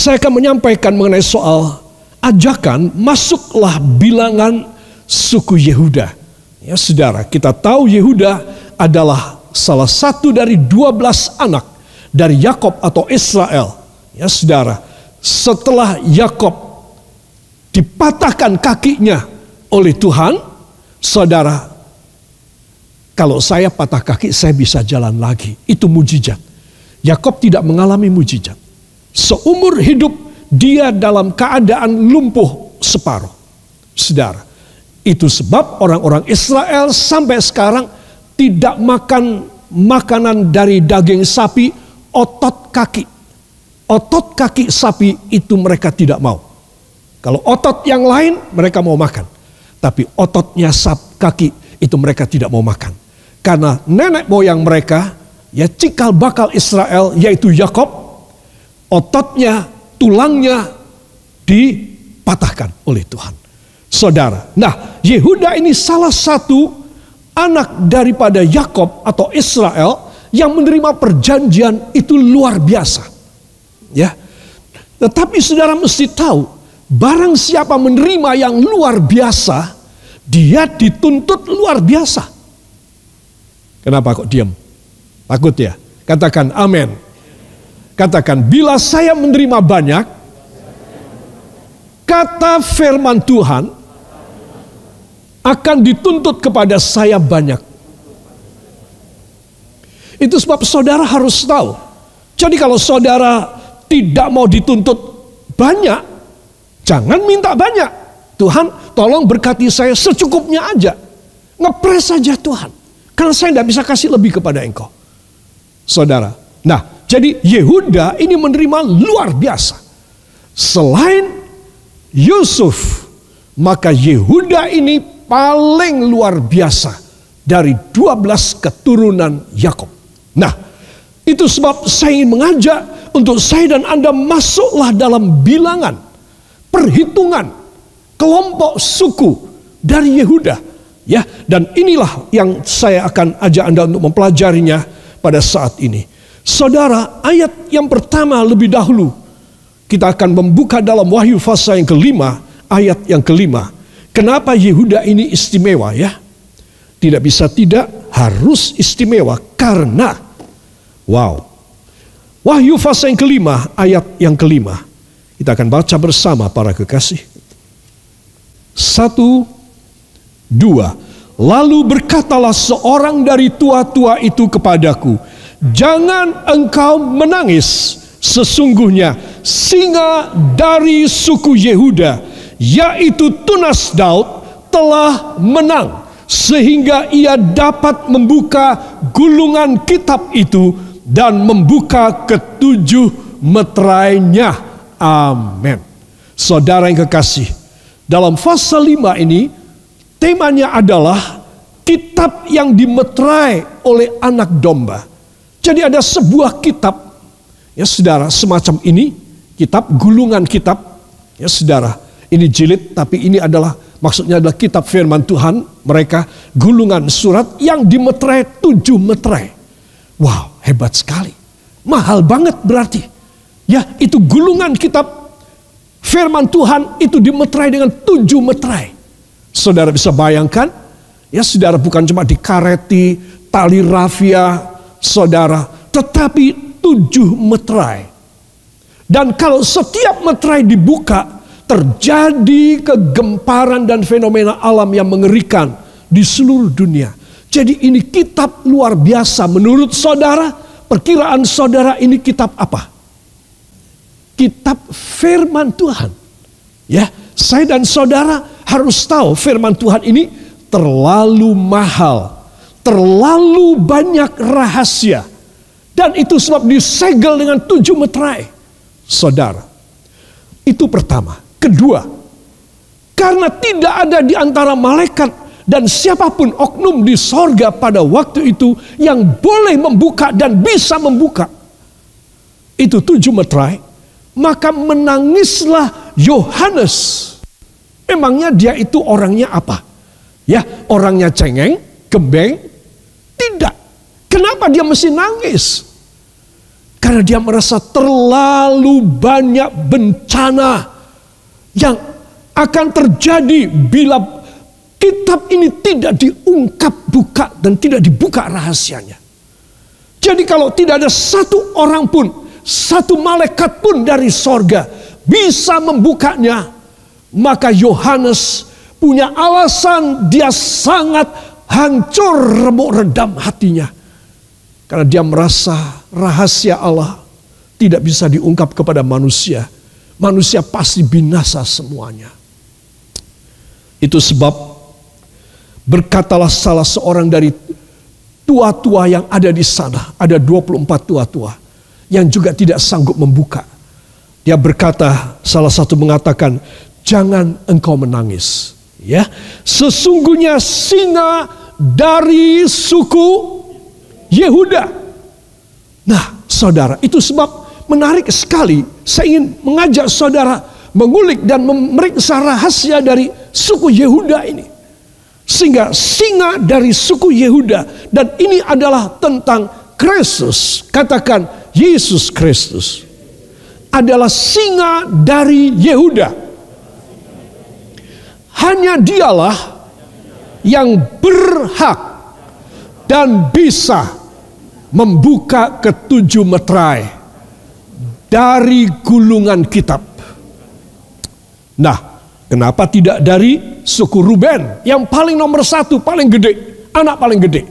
saya akan menyampaikan mengenai soal ajakan masuklah bilangan suku Yehuda. Ya saudara, kita tahu Yehuda adalah salah satu dari 12 anak dari Yakob atau Israel. Ya saudara, setelah Yakob dipatahkan kakinya oleh Tuhan, saudara, kalau saya patah kaki saya bisa jalan lagi. Itu mujizat. Yakob tidak mengalami mujizat. Seumur hidup dia dalam keadaan lumpuh separuh. Saudara, itu sebab orang-orang Israel sampai sekarang tidak makan makanan dari daging sapi, otot kaki. Otot kaki sapi itu mereka tidak mau. Kalau otot yang lain mereka mau makan. Tapi ototnya kaki itu mereka tidak mau makan. Karena nenek moyang mereka, ya cikal bakal Israel yaitu Yakob, ototnya, tulangnya dipatahkan oleh Tuhan. Saudara, nah Yehuda ini salah satu anak daripada Yakob atau Israel yang menerima perjanjian itu luar biasa. Ya, tetapi saudara mesti tahu, barang siapa menerima yang luar biasa, dia dituntut luar biasa. Kenapa kok diam? Takut ya? Katakan amin. Katakan, bila saya menerima banyak, kata firman Tuhan akan dituntut kepada saya banyak. Itu sebab saudara harus tahu. Jadi kalau saudara tidak mau dituntut banyak, jangan minta banyak. Tuhan, tolong berkati saya secukupnya aja. Ngepres saja Tuhan. Karena saya tidak bisa kasih lebih kepada engkau. Saudara. Nah, jadi Yehuda ini menerima luar biasa. Selain Yusuf, maka Yehuda ini paling luar biasa dari 12 keturunan Yakob. Nah, itu sebab saya ingin mengajak untuk saya dan Anda masuklah dalam bilangan, perhitungan, kelompok suku dari Yehuda. Ya, dan inilah yang saya akan ajak Anda untuk mempelajarinya pada saat ini. Saudara, ayat yang pertama lebih dahulu kita akan membuka dalam Wahyu pasal yang kelima, ayat yang kelima. Kenapa Yehuda ini istimewa ya? Tidak bisa tidak, harus istimewa karena Wahyu pasal yang kelima, ayat yang kelima. Kita akan baca bersama para kekasih. 1, 2. Lalu berkatalah seorang dari tua-tua itu kepadaku, jangan engkau menangis. Sesungguhnya singa dari suku Yehuda, yaitu tunas Daud, telah menang, sehingga ia dapat membuka gulungan kitab itu dan membuka ketujuh meterainya. Amin. Saudara yang kekasih, dalam pasal 5 ini temanya adalah kitab yang dimeterai oleh anak domba. Jadi ada sebuah kitab, ya saudara, semacam ini, kitab, gulungan kitab, ya saudara, ini jilid, tapi ini adalah, maksudnya adalah kitab firman Tuhan, mereka gulungan surat yang dimeterai 7 meterai. Wow, hebat sekali. Mahal banget berarti. Ya, itu gulungan kitab firman Tuhan itu dimeterai dengan 7 meterai. Saudara bisa bayangkan, ya saudara, bukan cuma dikareti, tali rafia, saudara, tetapi 7 meterai. Dan kalau setiap meterai dibuka, terjadi kegemparan dan fenomena alam yang mengerikan di seluruh dunia. Jadi ini kitab luar biasa. Menurut saudara, perkiraan saudara ini kitab apa? Kitab firman Tuhan. Ya, saya dan saudara harus tahu firman Tuhan ini terlalu mahal, terlalu banyak rahasia. Dan itu sebab disegel dengan 7 meterai. Saudara, itu pertama. Kedua, karena tidak ada di antara malaikat dan siapapun oknum di sorga pada waktu itu yang boleh membuka dan bisa membuka itu 7 meterai, maka menangislah Yohanes. Emangnya dia itu orangnya apa? Ya, orangnya cengeng, gembeng? Tidak. Kenapa dia mesti nangis? Karena dia merasa terlalu banyak bencana yang akan terjadi bila kitab ini tidak diungkap buka dan tidak dibuka rahasianya. Jadi kalau tidak ada satu orang pun, satu malaikat pun dari sorga bisa membukanya, maka Yohanes punya alasan dia sangat hancur remuk redam hatinya. Karena dia merasa rahasia Allah tidak bisa diungkap kepada manusia. Manusia pasti binasa semuanya. Itu sebab berkatalah salah seorang dari tua-tua yang ada di sana. Ada 24 tua-tua yang juga tidak sanggup membuka. Dia berkata, salah satu mengatakan, jangan engkau menangis. Ya, sesungguhnya singa dari suku Yehuda. Nah, saudara, itu sebab menarik sekali. Saya ingin mengajak saudara mengulik dan memeriksa rahasia dari suku Yehuda ini. Sehingga singa dari suku Yehuda. Dan ini adalah tentang Kristus. Katakan Yesus Kristus adalah singa dari Yehuda. Hanya dialah yang berhak dan bisa membuka ketujuh meterai dari gulungan kitab. Nah, kenapa tidak dari suku Ruben yang paling nomor satu, paling gede, anak paling gede?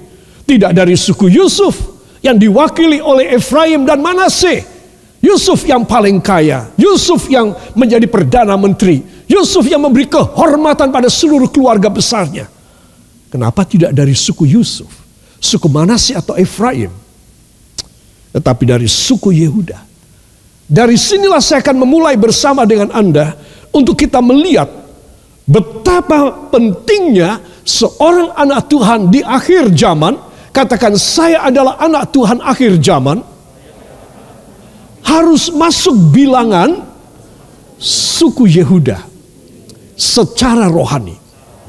Tidak dari suku Yusuf yang diwakili oleh Efraim dan Manase. Yusuf yang paling kaya, Yusuf yang menjadi perdana menteri, Yusuf yang memberi kehormatan pada seluruh keluarga besarnya. Kenapa tidak dari suku Yusuf, suku Manase atau Efraim, tetapi dari suku Yehuda? Dari sinilah saya akan memulai bersama dengan Anda untuk kita melihat betapa pentingnya seorang anak Tuhan di akhir zaman. Katakan, saya adalah anak Tuhan akhir zaman. Harus masuk bilangan suku Yehuda secara rohani.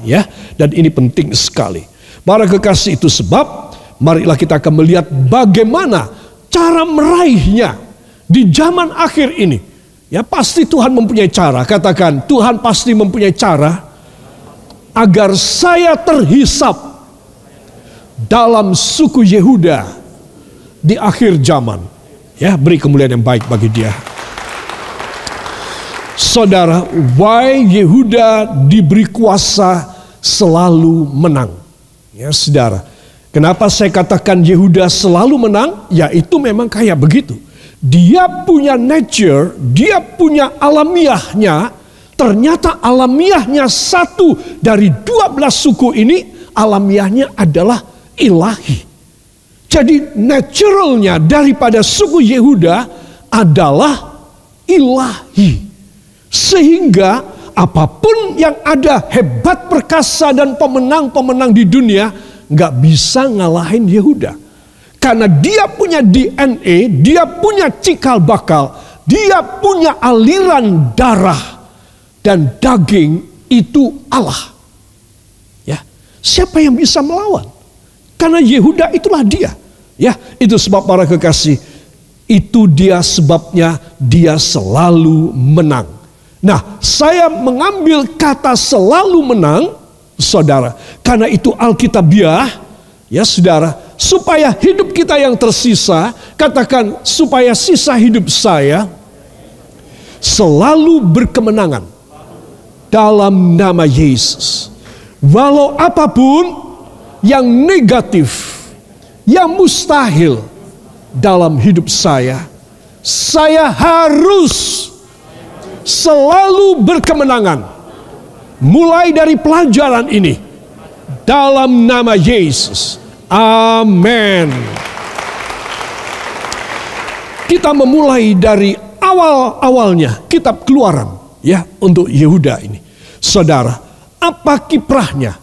Ya, dan ini penting sekali. Para kekasih, itu sebab marilah kita akan melihat bagaimana cara meraihnya di zaman akhir ini. Ya, pasti Tuhan mempunyai cara. Katakan, Tuhan pasti mempunyai cara agar saya terhisap dalam suku Yehuda di akhir zaman. Ya, beri kemuliaan yang baik bagi dia. Saudara, why Yehuda diberi kuasa selalu menang? Ya, saudara, kenapa saya katakan Yehuda selalu menang? Ya, itu memang kayak begitu. Dia punya nature, dia punya alamiahnya. Ternyata alamiahnya satu dari 12 suku ini, alamiahnya adalah ilahi. Jadi naturalnya daripada suku Yehuda adalah ilahi. Sehingga apapun yang ada, hebat, perkasa, dan pemenang-pemenang di dunia, gak bisa ngalahin Yehuda. Karena dia punya DNA, dia punya cikal bakal, dia punya aliran darah dan daging itu Allah. Ya, siapa yang bisa melawan? Karena Yehuda itulah dia. Ya, itu sebab para kekasih, itu dia sebabnya dia selalu menang. Nah, saya mengambil kata selalu menang, saudara, karena itu Alkitabiah, ya saudara, supaya hidup kita yang tersisa, katakan, supaya sisa hidup saya selalu berkemenangan dalam nama Yesus. Walau apapun yang negatif, yang mustahil dalam hidup saya harus selalu berkemenangan. Mulai dari pelajaran ini, dalam nama Yesus. Amin. Kita memulai dari awal-awalnya kitab Keluaran, ya, untuk Yehuda ini. Saudara, apa kiprahnya?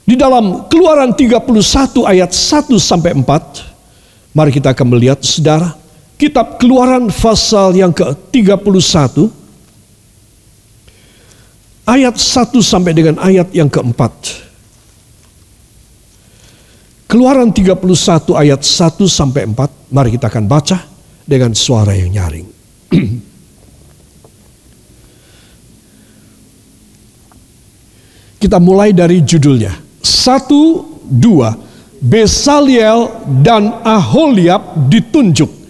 Di dalam Keluaran 31 ayat 1 sampai 4, mari kita akan melihat, saudara, kitab Keluaran pasal yang ke-31 ayat 1 sampai dengan ayat yang ke-4. Keluaran 31 ayat 1 sampai 4, mari kita akan baca. dengan suara yang nyaring. Kita mulai dari judulnya. 1, 2. Besaliel dan Aholiab ditunjuk.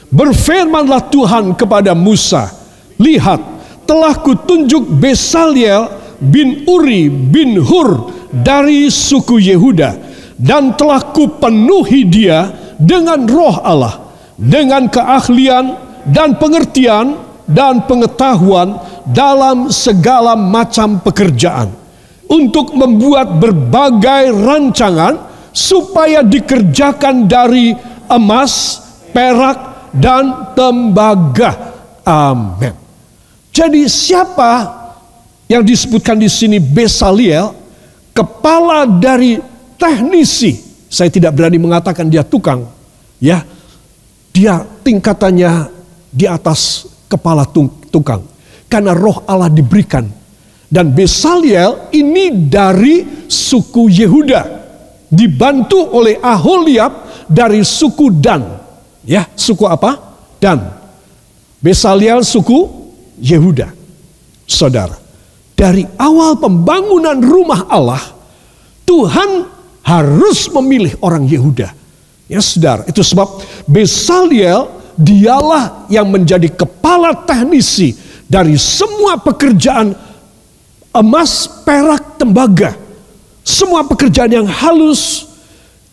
Berfirmanlah Tuhan kepada Musa, lihat, telah kutunjuk Besaliel bin Uri bin Hur dari suku Yehuda, dan telah kupenuhi dia dengan roh Allah, dengan keahlian dan pengertian dan pengetahuan dalam segala macam pekerjaan, untuk membuat berbagai rancangan supaya dikerjakan dari emas, perak, dan tembaga. Amin. Jadi siapa yang disebutkan di sini? Besaliel, kepala dari teknisi. Saya tidak berani mengatakan dia tukang, ya. Dia tingkatannya di atas kepala tukang, karena roh Allah diberikan. Dan Besaliel ini dari suku Yehuda, dibantu oleh Aholiab dari suku Dan. Ya, suku apa? Dan. Besaliel suku Yehuda. Saudara, dari awal pembangunan rumah Allah, Tuhan harus memilih orang Yehuda. Ya saudara, itu sebab Besaliel dialah yang menjadi kepala teknisi dari semua pekerjaan emas, perak, tembaga. Semua pekerjaan yang halus,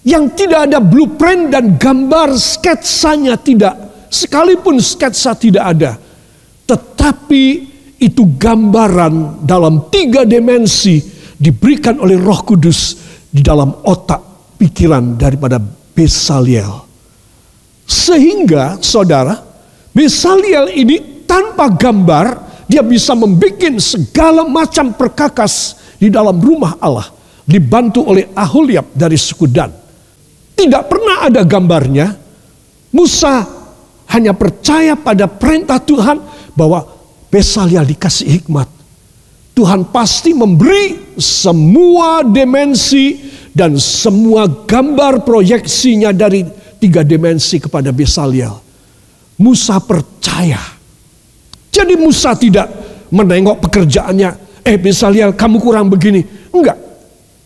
yang tidak ada blueprint dan gambar sketsanya tidak. Sekalipun sketsa tidak ada. Tetapi itu gambaran dalam 3 dimensi diberikan oleh Roh Kudus di dalam otak pikiran daripada Besaliel. Sehingga saudara, Besaliel ini tanpa gambar, dia bisa membuat segala macam perkakas di dalam rumah Allah. Dibantu oleh Aholiab dari suku Dan. Tidak pernah ada gambarnya. Musa hanya percaya pada perintah Tuhan bahwa Besaliel dikasih hikmat. Tuhan pasti memberi semua dimensi dan semua gambar proyeksinya dari 3 dimensi kepada Besaliel. Musa percaya. Jadi Musa tidak menengok pekerjaannya. Besaliel, kamu kurang begini. Enggak.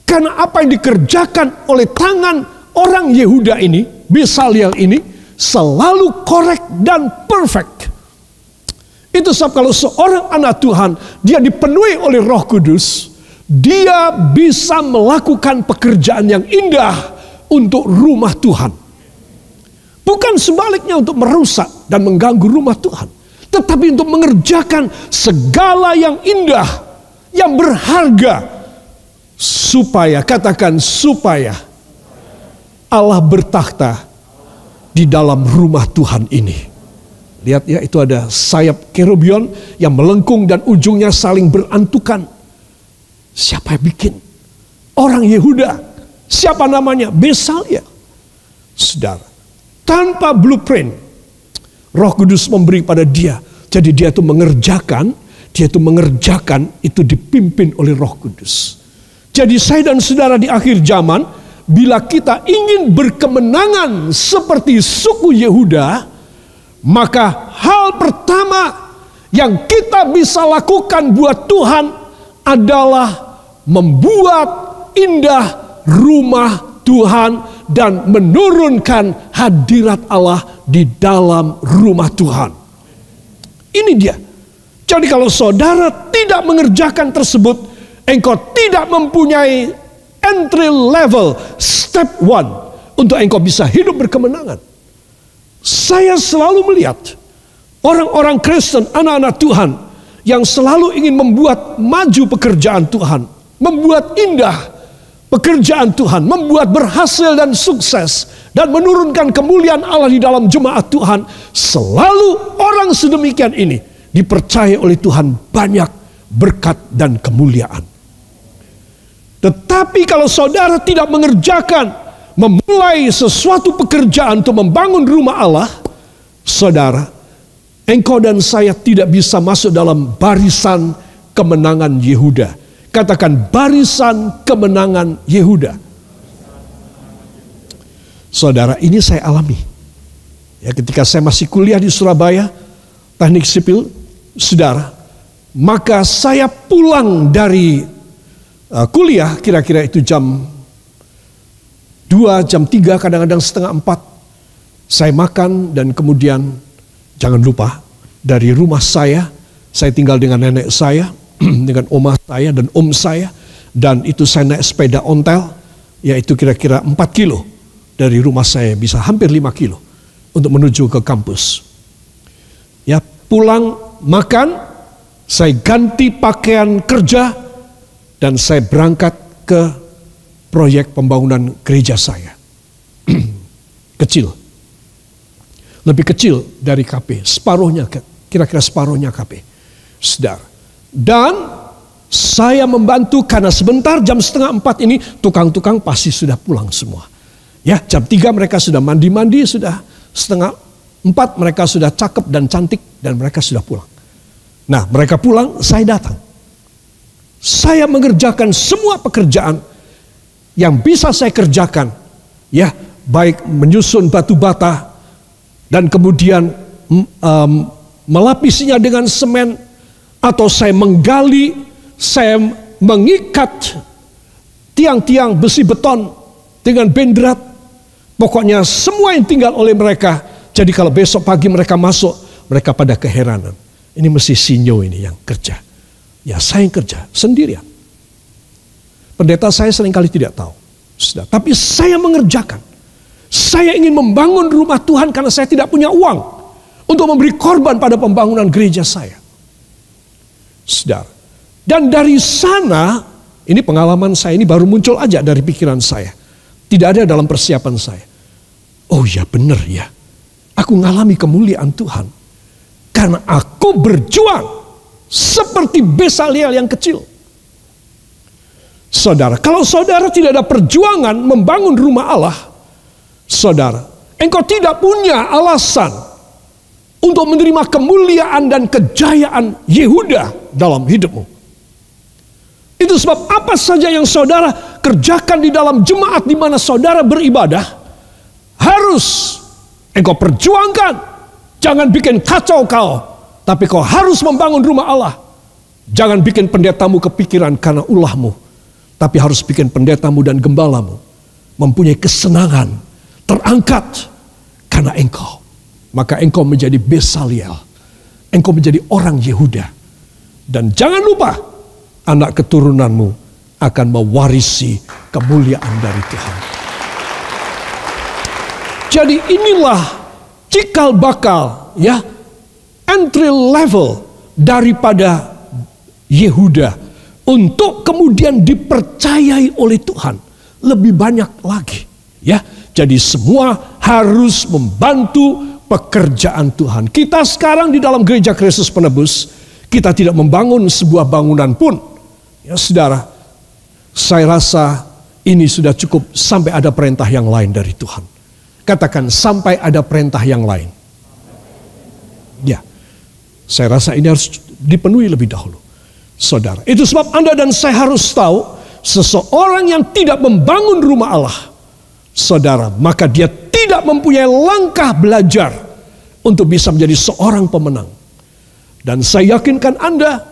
Karena apa yang dikerjakan oleh tangan orang Yehuda ini, Besaliel ini, selalu korek dan perfect. Itu sebab kalau seorang anak Tuhan, dia dipenuhi oleh Roh Kudus, dia bisa melakukan pekerjaan yang indah untuk rumah Tuhan. Bukan sebaliknya untuk merusak dan mengganggu rumah Tuhan, tetapi untuk mengerjakan segala yang indah, yang berharga, supaya, katakan supaya, Allah bertakhta di dalam rumah Tuhan ini. Lihat ya, itu ada sayap kerubion yang melengkung dan ujungnya saling berantukan. Siapa yang bikin? Orang Yehuda. Siapa namanya? Besaliel. Saudara, tanpa blueprint, Roh Kudus memberi pada dia. Jadi dia itu mengerjakan, itu dipimpin oleh Roh Kudus. Jadi saya dan saudara di akhir zaman, bila kita ingin berkemenangan seperti suku Yehuda, maka hal pertama yang kita bisa lakukan buat Tuhan adalah membuat indah rumah Tuhan dan menurunkan hadirat Allah di dalam rumah Tuhan. Ini dia. Jadi kalau saudara tidak mengerjakan tersebut, engkau tidak mempunyai entry level, step 1, untuk engkau bisa hidup berkemenangan. Saya selalu melihat orang-orang Kristen, anak-anak Tuhan, yang selalu ingin membuat maju pekerjaan Tuhan, membuat indah pekerjaan Tuhan, membuat berhasil dan sukses, dan menurunkan kemuliaan Allah di dalam jemaat Tuhan. Selalu orang sedemikian ini dipercaya oleh Tuhan banyak berkat dan kemuliaan. Tetapi kalau saudara tidak mengerjakan, memulai sesuatu pekerjaan untuk membangun rumah Allah, saudara, engkau dan saya tidak bisa masuk dalam barisan kemenangan Yehuda. Katakan barisan kemenangan Yehuda. Saudara, ini saya alami. Ya, ketika saya masih kuliah di Surabaya, teknik sipil, saudara, maka saya pulang dari kuliah kira-kira itu jam 2, jam 3, kadang-kadang setengah 4. Saya makan dan kemudian jangan lupa dari rumah saya tinggal dengan nenek saya, dengan oma saya dan om saya. Dan itu saya naik sepeda ontel, yaitu kira-kira 4 kilo. Dari rumah saya bisa hampir 5 kilo untuk menuju ke kampus. Ya, pulang makan, saya ganti pakaian kerja, dan saya berangkat ke proyek pembangunan gereja saya. Kecil. Lebih kecil dari KP. Separuhnya, kira-kira separuhnya KP. Saudara. Dan saya membantu karena sebentar jam setengah 4 ini tukang-tukang pasti sudah pulang semua. Ya, jam 3 mereka sudah mandi-mandi, sudah setengah 4 mereka sudah cakep dan cantik dan mereka sudah pulang. Nah, mereka pulang, saya datang. Saya mengerjakan semua pekerjaan yang bisa saya kerjakan, ya, baik menyusun batu bata dan kemudian melapisinya dengan semen, atau saya menggali, saya mengikat tiang-tiang besi beton dengan bendrat. Pokoknya semua yang tinggal oleh mereka. Jadi kalau besok pagi mereka masuk, mereka pada keheranan. Ini mesti sinyo ini yang kerja. Ya, saya yang kerja sendirian. Pendeta saya seringkali tidak tahu. Sudah. Tapi saya mengerjakan. Saya ingin membangun rumah Tuhan karena saya tidak punya uang untuk memberi korban pada pembangunan gereja saya. Saudara. Dan dari sana, ini pengalaman saya ini baru muncul aja dari pikiran saya. Tidak ada dalam persiapan saya. Oh ya, benar ya. Aku mengalami kemuliaan Tuhan. Karena aku berjuang seperti Bezalel yang kecil. Saudara, kalau saudara tidak ada perjuangan membangun rumah Allah, saudara, engkau tidak punya alasan untuk menerima kemuliaan dan kejayaan Yehuda dalam hidupmu. Itu sebab apa saja yang saudara kerjakan di dalam jemaat di mana saudara beribadah, harus engkau perjuangkan. Jangan bikin kacau kau, tapi kau harus membangun rumah Allah. Jangan bikin pendetamu kepikiran karena ulahmu, tapi harus bikin pendetamu dan gembalamu mempunyai kesenangan, terangkat karena engkau. Maka engkau menjadi Bezalel, engkau menjadi orang Yehuda. Dan jangan lupa, anak keturunanmu akan mewarisi kemuliaan dari Tuhan. Jadi inilah cikal bakal, ya, entry level daripada Yehuda untuk kemudian dipercayai oleh Tuhan lebih banyak lagi, ya. Jadi semua harus membantu pekerjaan Tuhan. Kita sekarang di dalam Gereja Kristus Penebus, kita tidak membangun sebuah bangunan pun, ya saudara. Saya rasa ini sudah cukup sampai ada perintah yang lain dari Tuhan. Katakan, sampai ada perintah yang lain. Ya, saya rasa ini harus dipenuhi lebih dahulu, saudara. Itu sebab Anda dan saya harus tahu, seseorang yang tidak membangun rumah Allah, saudara, maka dia tidak mempunyai langkah belajar untuk bisa menjadi seorang pemenang. Dan saya yakinkan Anda,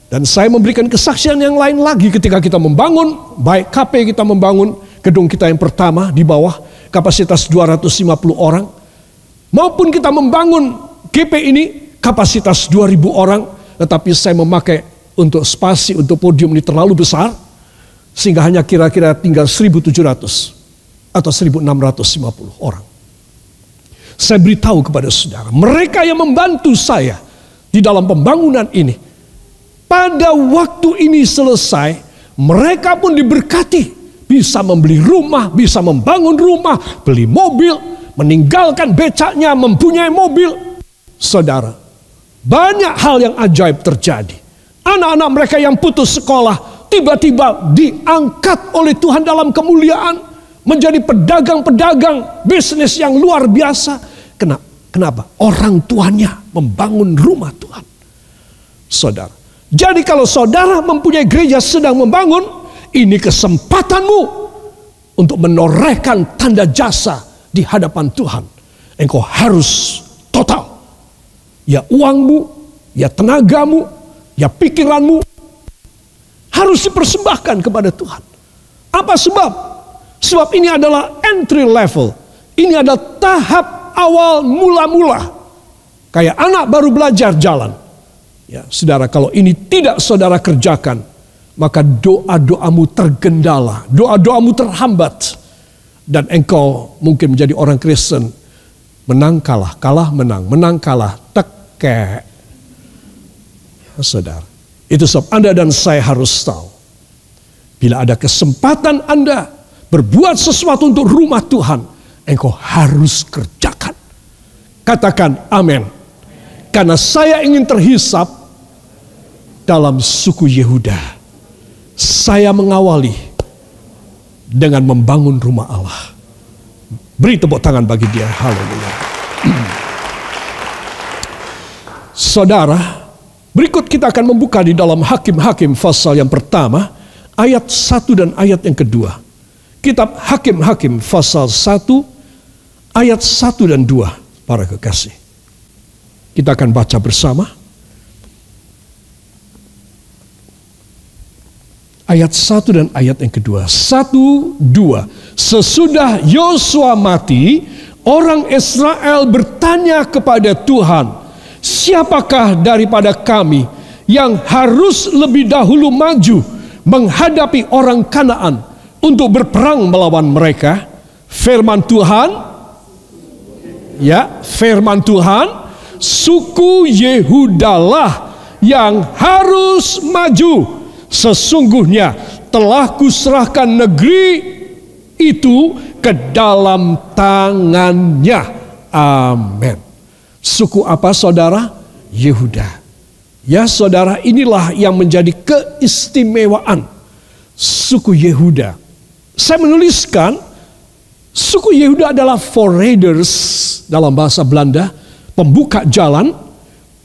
dan saya memberikan kesaksian yang lain lagi ketika kita membangun, baik KP kita membangun gedung kita yang pertama di bawah, kapasitas 250 orang, maupun kita membangun GP ini kapasitas 2.000 orang, tetapi saya memakai untuk spasi, untuk podium ini terlalu besar, sehingga hanya kira-kira tinggal 1.700 atau 1.650 orang. Saya beritahu kepada saudara, mereka yang membantu saya di dalam pembangunan ini, pada waktu ini selesai, mereka pun diberkati. Bisa membeli rumah, bisa membangun rumah, beli mobil, meninggalkan becaknya, mempunyai mobil. Saudara, banyak hal yang ajaib terjadi. Anak-anak mereka yang putus sekolah, tiba-tiba diangkat oleh Tuhan dalam kemuliaan, menjadi pedagang-pedagang bisnis yang luar biasa. Kenapa? Orang tuanya membangun rumah Tuhan. Saudara, jadi kalau saudara mempunyai gereja sedang membangun, ini kesempatanmu untuk menorehkan tanda jasa di hadapan Tuhan. engkau harus total. Ya uangmu, ya tenagamu, ya pikiranmu harus dipersembahkan kepada Tuhan. Apa sebab? Sebab ini adalah entry level. Ini adalah tahap awal mula-mula. Kayak anak baru belajar jalan. Ya, saudara, kalau ini tidak saudara kerjakan, maka doa-doamu tergendala, doa-doamu terhambat. Dan engkau mungkin menjadi orang Kristen, menang kalah, kalah menang, menang kalah, tekek. Saudara, itu sebab Anda dan saya harus tahu, bila ada kesempatan Anda berbuat sesuatu untuk rumah Tuhan, engkau harus kerjakan. Katakan amin. Karena saya ingin terhisap dalam suku Yehuda. Saya mengawali dengan membangun rumah Allah. Beri tepuk tangan bagi dia. Haleluya. Saudara, berikut kita akan membuka di dalam Hakim-Hakim pasal yang pertama, ayat 1 dan ayat yang kedua. Kitab Hakim-Hakim pasal 1, ayat 1 dan 2, para kekasih. Kita akan baca bersama. Ayat 1 dan ayat yang kedua. 1, 2. Sesudah Yosua mati, orang Israel bertanya kepada Tuhan, siapakah daripada kami yang harus lebih dahulu maju menghadapi orang Kanaan untuk berperang melawan mereka? Firman Tuhan, ya, firman Tuhan, suku Yehudalah yang harus maju. Sesungguhnya telah kuserahkan negeri itu ke dalam tangannya. Amin. Suku apa saudara? Yehuda. Ya saudara, inilah yang menjadi keistimewaan suku Yehuda. Saya menuliskan suku Yehuda adalah forraders dalam bahasa Belanda, pembuka jalan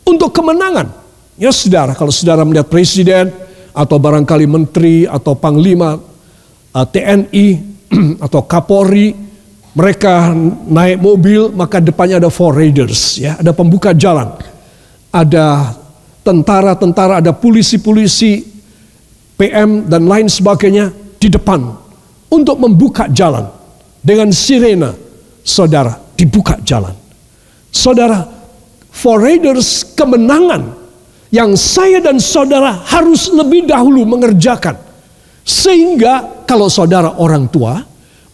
untuk kemenangan. Ya saudara, kalau saudara melihat presiden atau barangkali menteri atau panglima TNI atau Kapolri, mereka naik mobil, maka depannya ada forraders, ya, ada pembuka jalan, ada tentara-tentara, ada polisi-polisi, PM dan lain sebagainya di depan untuk membuka jalan dengan sirena. Saudara, dibuka jalan. Saudara, forraders kemenangan yang saya dan saudara harus lebih dahulu mengerjakan. Sehingga kalau saudara orang tua,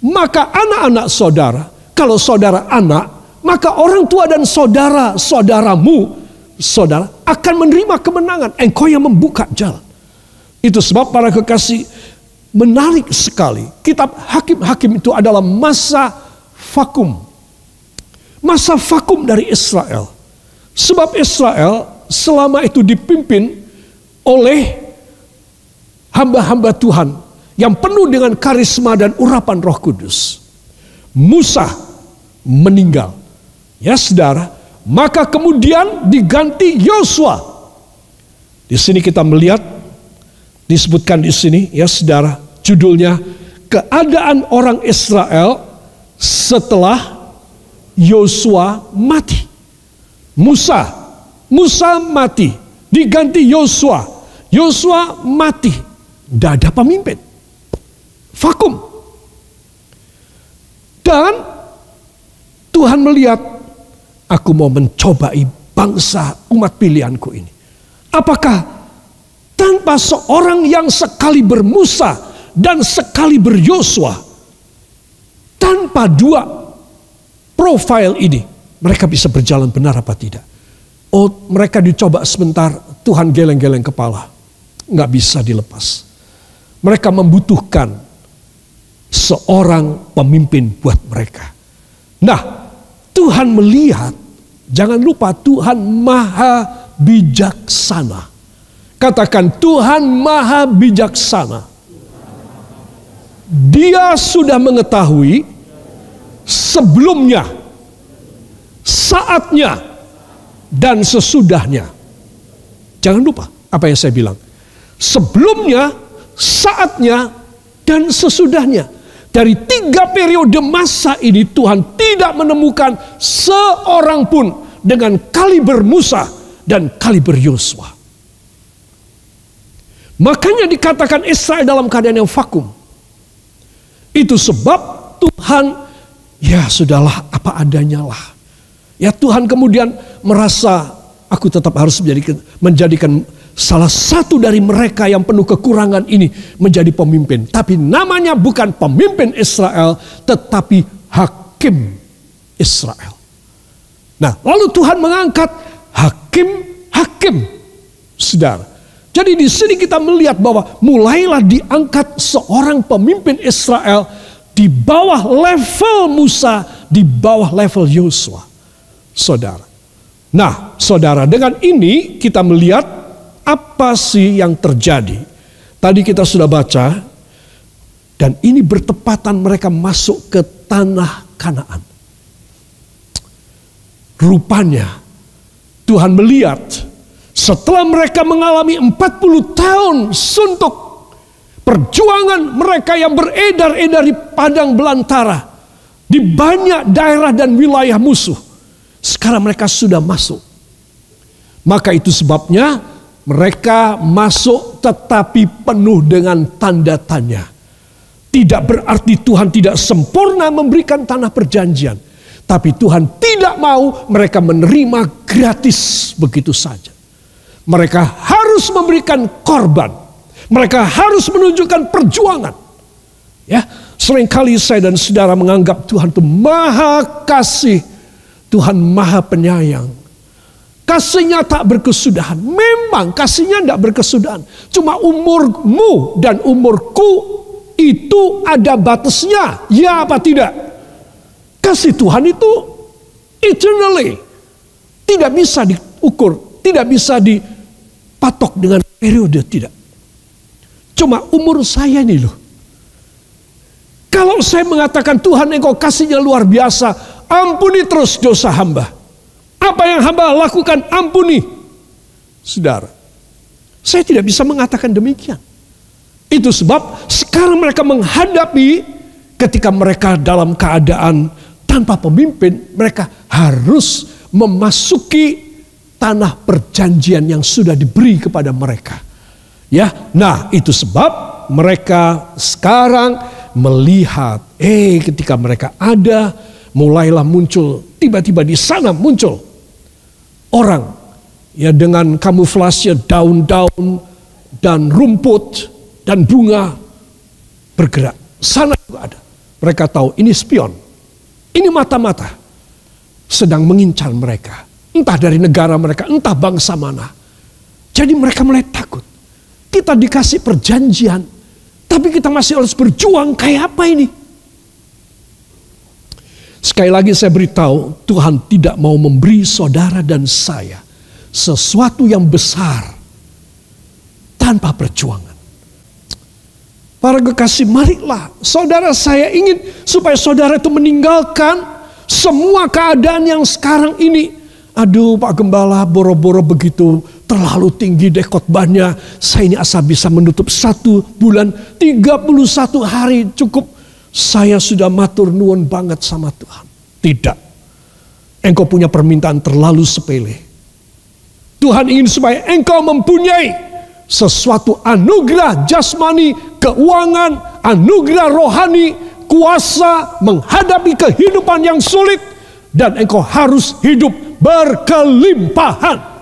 maka anak-anak saudara, kalau saudara anak, maka orang tua dan saudara-saudaramu, saudara akan menerima kemenangan. Engkau yang membuka jalan. Itu sebab para kekasih, menarik sekali. Kitab Hakim-Hakim itu adalah masa vakum. Masa vakum dari Israel. Sebab Israel selama itu dipimpin oleh hamba-hamba Tuhan yang penuh dengan karisma dan urapan Roh Kudus. Musa meninggal. Ya saudara, maka kemudian diganti Yosua. Di sini kita melihat disebutkan di sini, ya saudara, judulnya keadaan orang Israel setelah Yosua mati. Musa mati, diganti Yosua. Yosua mati, tidak ada pemimpin. Vakum. Dan Tuhan melihat, aku mau mencobai bangsa umat pilihanku ini. Apakah tanpa seorang yang sekali bermusa dan sekali beryosua, tanpa dua profil ini, mereka bisa berjalan benar apa tidak? Oh, mereka dicoba sebentar, Tuhan geleng-geleng kepala. Nggak bisa dilepas. Mereka membutuhkan seorang pemimpin buat mereka. Nah, Tuhan melihat, jangan lupa Tuhan maha bijaksana. Katakan, Tuhan maha bijaksana. Dia sudah mengetahui sebelumnya, saatnya, dan sesudahnya. Jangan lupa apa yang saya bilang. Sebelumnya, saatnya, dan sesudahnya. Dari 3 periode masa ini Tuhan tidak menemukan seorang pun dengan kaliber Musa dan kaliber Yosua. Makanya dikatakan Israel dalam keadaan yang vakum. Itu sebab Tuhan, ya sudahlah apa adanya lah. Ya Tuhan kemudian merasa aku tetap harus menjadikan salah satu dari mereka yang penuh kekurangan ini menjadi pemimpin. Tapi namanya bukan pemimpin Israel, tetapi hakim Israel. Nah, lalu Tuhan mengangkat hakim-hakim, saudara. Jadi di sini kita melihat bahwa mulailah diangkat seorang pemimpin Israel di bawah level Musa, di bawah level Yosua, saudara. Nah, saudara, dengan ini kita melihat apa sih yang terjadi? Tadi kita sudah baca, dan ini bertepatan mereka masuk ke tanah Kanaan. Rupanya Tuhan melihat setelah mereka mengalami 40 tahun suntuk perjuangan mereka yang beredar-edar di padang belantara, di banyak daerah dan wilayah musuh. Sekarang mereka sudah masuk. Maka itu sebabnya mereka masuk tetapi penuh dengan tanda tanya. Tidak berarti Tuhan tidak sempurna memberikan tanah perjanjian. Tapi Tuhan tidak mau mereka menerima gratis begitu saja. Mereka harus memberikan korban. Mereka harus menunjukkan perjuangan. Ya, seringkali saya dan saudara menganggap Tuhan itu maha kasih. Tuhan maha penyayang. Kasihnya tak berkesudahan. Memang kasihnya tidak berkesudahan. Cuma umurmu dan umurku itu ada batasnya. Ya apa tidak? Kasih Tuhan itu eternally. Tidak bisa diukur. Tidak bisa dipatok dengan periode. Tidak. Cuma umur saya ini loh. Kalau saya mengatakan Tuhan engkau kasihnya luar biasa. Ampuni terus dosa hamba. Apa yang hamba lakukan ampuni. Saudara, saya tidak bisa mengatakan demikian. Itu sebab sekarang mereka menghadapi ketika mereka dalam keadaan tanpa pemimpin, mereka harus memasuki tanah perjanjian yang sudah diberi kepada mereka. Ya, nah itu sebab mereka sekarang melihat, ketika mereka ada, mulailah muncul, tiba-tiba di sana muncul orang ya dengan kamuflase daun-daun dan rumput dan bunga bergerak. Sana juga ada. Mereka tahu ini spion. Ini mata-mata sedang mengincar mereka. Entah dari negara mereka, entah bangsa mana. Jadi mereka mulai takut. Kita dikasih perjanjian, tapi kita masih harus berjuang kayak apa ini? Sekali lagi saya beritahu, Tuhan tidak mau memberi saudara dan saya sesuatu yang besar tanpa perjuangan. Para kekasih, marilah saudara, saya ingin supaya saudara itu meninggalkan semua keadaan yang sekarang ini. Aduh Pak Gembala, boro-boro begitu terlalu tinggi deh khotbahnya. Saya ini asal bisa menutup 1 bulan, 31 hari cukup. Saya sudah matur nuwun banget sama Tuhan. Tidak. Engkau punya permintaan terlalu sepele. Tuhan ingin supaya engkau mempunyai sesuatu anugerah jasmani, keuangan, anugerah rohani, kuasa menghadapi kehidupan yang sulit. Dan engkau harus hidup berkelimpahan.